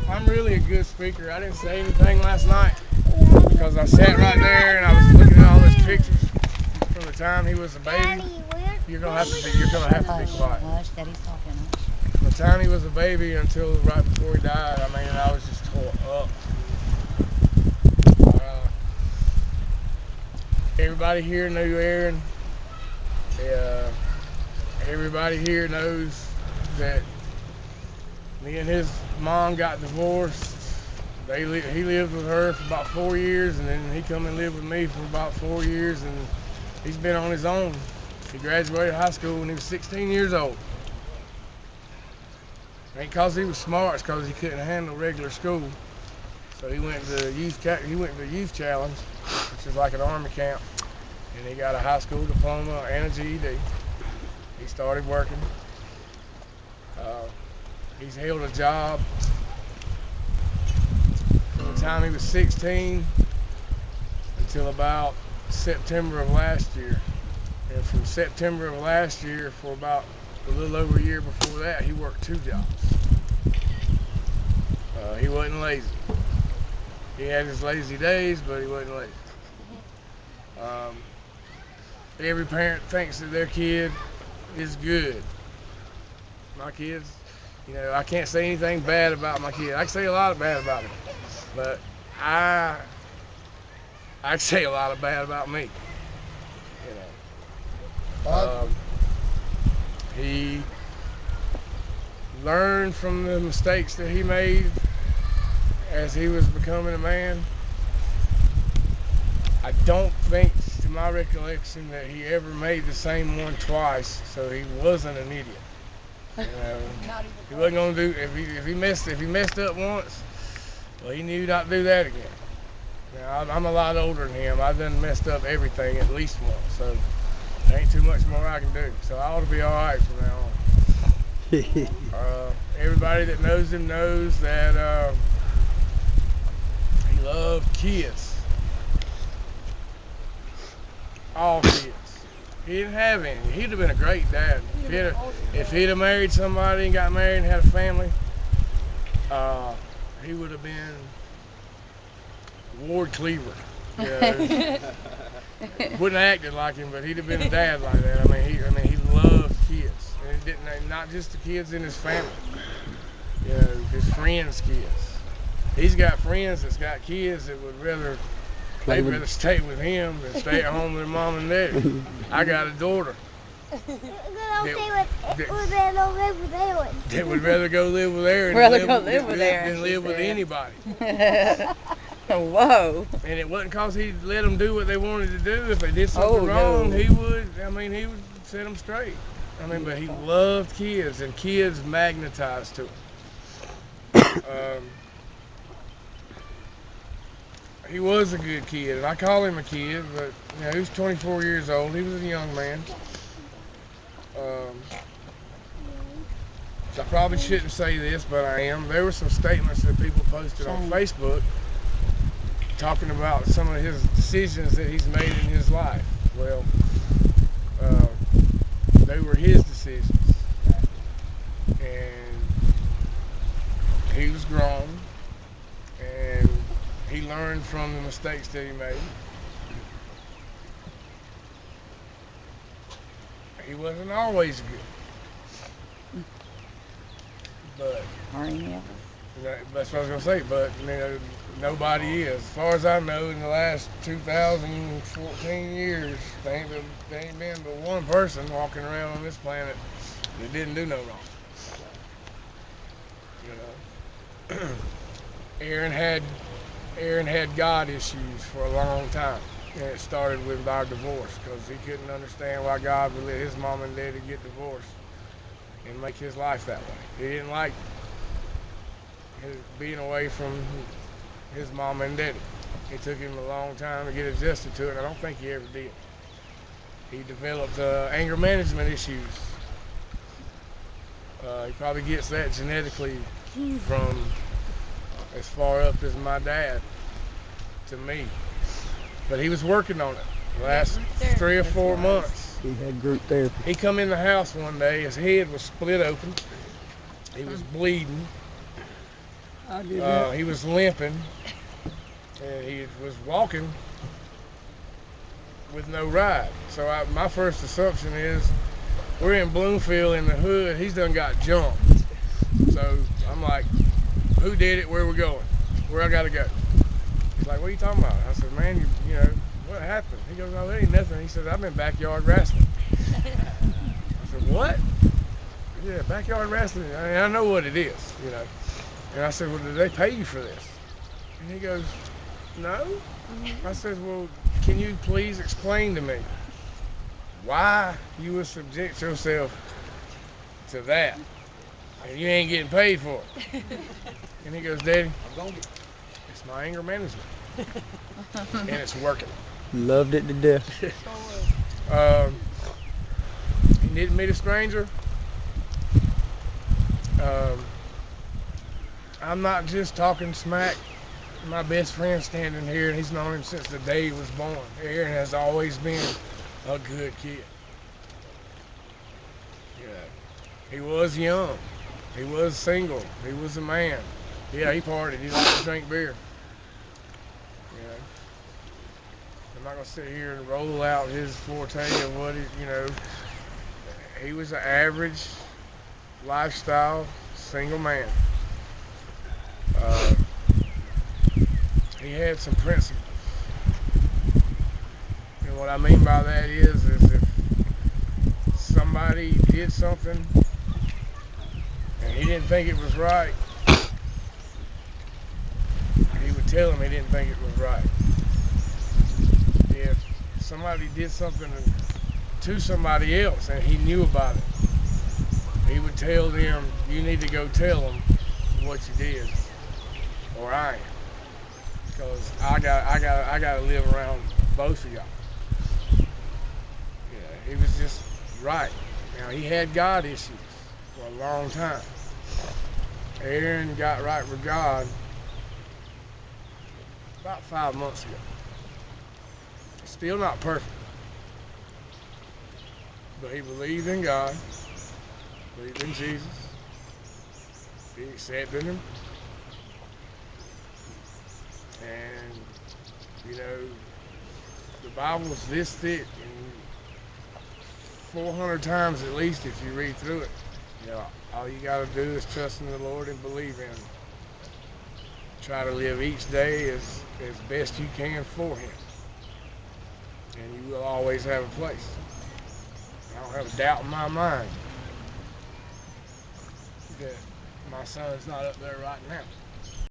I'm really a good speaker. I didn't say anything last night because I sat right there and I was looking at all his pictures from the time he was a baby. You're gonna have to be Hush, quiet. hush, Daddy's talking, hush. From the time he was a baby until right before he died, I mean, I was just tore up. Uh, Everybody here knew Aaron. Uh, Everybody here knows that me and his mom got divorced. He lived with her for about 4 years, and then he come and lived with me for about 4 years, and he's been on his own. He graduated high school when he was 16 years old. Ain't cause he was smart, it's cause he couldn't handle regular school. So he went to youth challenge, which is like an army camp, and he got a high school diploma and a GED. He started working. Uh, he's held a job from the time he was 16 until about September of last year. And from September of last year for about a little over a year before that, he worked 2 jobs. He wasn't lazy. He had his lazy days, but he wasn't lazy. Um, every parent thinks that their kid is good. My kids, I can't say anything bad about my kid. I can say a lot of bad about him, but I I can say a lot of bad about me. You know, he learned from the mistakes that he made as he was becoming a man. I don't think, to my recollection, that he ever made the same one twice, so he wasn't an idiot. You know, he wasn't gonna do if he messed up once. Well, he knew not to do that again. Now, I'm a lot older than him. I've done messed up everything at least once, so there ain't too much more I can do. So I ought to be all right from now on. Everybody that knows him knows that he loved kids, all kids. He didn't have any. He'd have been a great dad if he'd have married somebody and got married and had a family. Uh, he would have been Ward Cleaver. You know, wouldn't have acted like him, but he'd have been a dad like that. I mean, he loved kids, and it didn't not just the kids in his family. His friends' kids. He's got friends that's got kids that Play they'd with. rather stay with him than stay at home with their mom and daddy. I got a daughter that would rather go live with Aaron than Rather live, go live with Aaron, than she live with said. anybody. Whoa. And it wasn't cause he'd let them do what they wanted to do. If they did something Oh, wrong, no. he would set them straight. But he loved kids, and kids magnetized to him. Um, he was a good kid, and I call him a kid, but he was 24 years old. He was a young man. Um, so I probably shouldn't say this, but I am. There were some statements that people posted on Shame. Facebook talking about some of his decisions that he's made in his life. Well, uh, they were his decisions, and he was grown, and he learned from the mistakes that he made. He wasn't always good, but Are any of us? that's what I was gonna say. But nobody is, as far as I know, in the last 2014 years, there ain't been but one person walking around on this planet that didn't do no wrong. You know, Aaron had Aaron had God issues for a long time, and it started with our divorce because he couldn't understand why God would let his mom and daddy get divorced and make his life that way. He didn't like being away from his mom and daddy. It took him a long time to get adjusted to it, and I don't think he ever did. He developed anger management issues. He probably gets that genetically from as far up as my dad to me. But he was working on it the last 3 or 4 months. He had group therapy. He come in the house one day, his head was split open. He was bleeding. I did that. He was limping, and he was walking with no ride. So my first assumption is we're in Bloomfield in the hood. He's done got jumped. So I'm like, who did it? Where we going? Where I gotta go? He's like, what are you talking about? I said, man, what happened? He goes, oh, it ain't nothing. He said, I've been backyard wrestling. I said, what? Yeah, backyard wrestling. I know what it is. And I said, well, did they pay you for this? And he goes, no. I said, well, can you please explain to me why you would subject yourself to that and you ain't getting paid for it? And he goes, Daddy, it's my anger management and it's working. Loved it to death. um, he didn't meet a stranger. Um, I'm not just talking smack. My best friend standing here, and he's known him since the day he was born. Aaron has always been a good kid. You know, he was young. He was single. He was a man. Yeah, he partied. He liked to drink beer. You know, I'm not gonna sit here and roll out his forte of what he was an average lifestyle single man. Uh, he had some principles, and what I mean by that is if somebody did something and he didn't think it was right, he would tell him he didn't think it was right. If somebody did something to somebody else and he knew about it, he would tell them, you need to go tell them what you did, or I am, because I got to live around both of y'all. He was just right. Now he had God issues for a long time. Aaron got right with God about 5 months ago. Still not perfect, but he believed in God, believed in Jesus. He accepted him, and you know the Bible's this thick, and 400 times at least if you read through it. All you got to do is trust in the Lord and believe in Him. Try to live each day as best you can for Him, and you will always have a place. I don't have a doubt in my mind that my son's not up there right now.